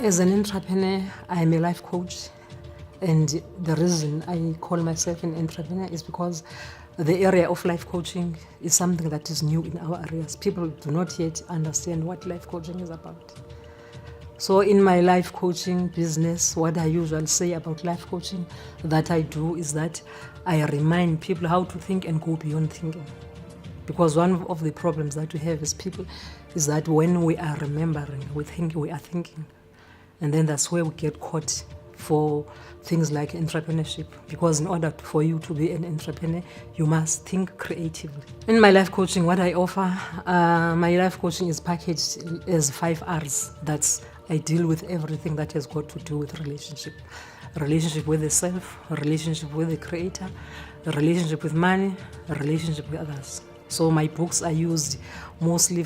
As an entrepreneur, I'm a life coach, and the reason I call myself an entrepreneur is because the area of life coaching is something that is new in our areas. People do not yet understand what life coaching is about. So in my life coaching business, what I usually say about life coaching that I do is that I remind people how to think and go beyond thinking. Because one of the problems that we have as people is that when we are remembering, we think we are thinking. And then that's where we get caught for things like entrepreneurship. Because in order for you to be an entrepreneur, you must think creatively. In my life coaching, what I offer, my life coaching is packaged as 5 R's. That's I deal with everything that has got to do with relationship. A relationship with the self, a relationship with the creator, a relationship with money, a relationship with others. So my books are used mostly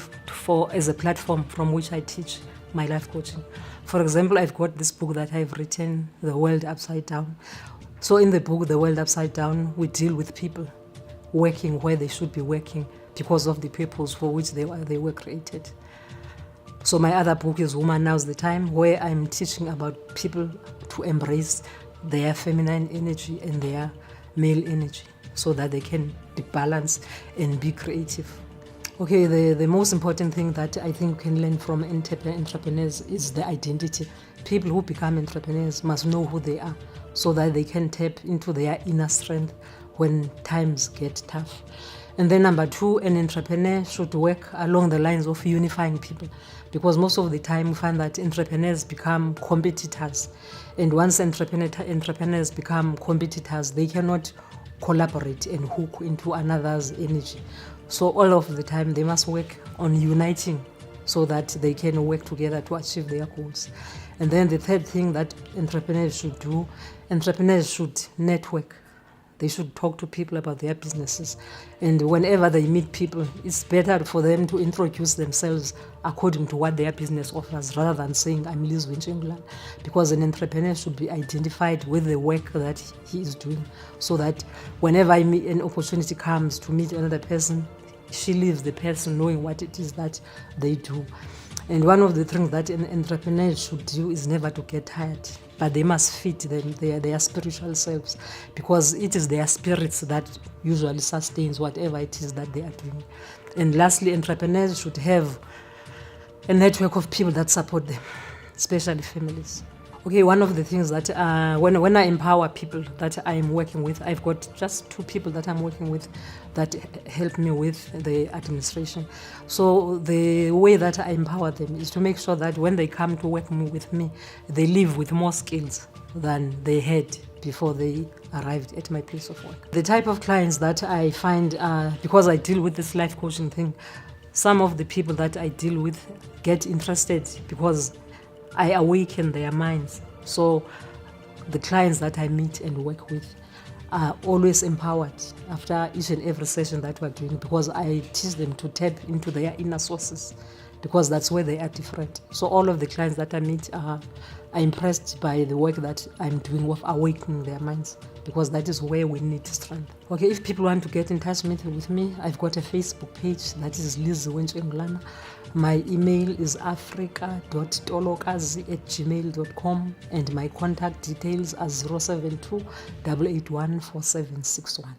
as a platform from which I teach my life coaching. For example, I've got this book that I've written, The World Upside Down. So in the book, The World Upside Down, we deal with people working where they should be working because of the purpose for which they were created. So my other book is Woman Now's the Time, where I'm teaching about people to embrace their feminine energy and their male energy so that they can be balanced and be creative. Okay, the most important thing that I think we can learn from entrepreneurs is the identity. People who become entrepreneurs must know who they are so that they can tap into their inner strength when times get tough. And then number 2, an entrepreneur should work along the lines of unifying people, because most of the time we find that entrepreneurs become competitors. And once entrepreneurs become competitors, they cannot collaborate and hook into another's energy. So all of the time they must work on uniting so that they can work together to achieve their goals. And then the third thing that entrepreneurs should do, entrepreneurs should network. They should talk to people about their businesses. And whenever they meet people, it's better for them to introduce themselves according to what their business offers, rather than saying, I'm Liziwe Ntshengulana. Because an entrepreneur should be identified with the work that he is doing, so that whenever an opportunity comes to meet another person, she leaves the person knowing what it is that they do. And one of the things that an entrepreneur should do is never to get tired, but they must feed their spiritual selves, because it is their spirits that usually sustains whatever it is that they are doing. And lastly, entrepreneurs should have a network of people that support them, especially families. Okay, one of the things that when I empower people that I'm working with, I've got just 2 people that I'm working with that help me with the administration. So the way that I empower them is to make sure that when they come to work with me, they leave with more skills than they had before they arrived at my place of work. The type of clients that I find, because I deal with this life coaching thing, some of the people that I deal with get interested because I awaken their minds. So the clients that I meet and work with are always empowered after each and every session that we're doing, because I teach them to tap into their inner sources, because that's where they are different. So all of the clients that I meet are impressed by the work that I'm doing with awakening their minds, because that is where we need strength. Okay, if people want to get in touch with me, I've got a Facebook page that is Liziwe Ntshengulana. My email is africa.tolokazi@gmail.com, and my contact details are 072 881 4761.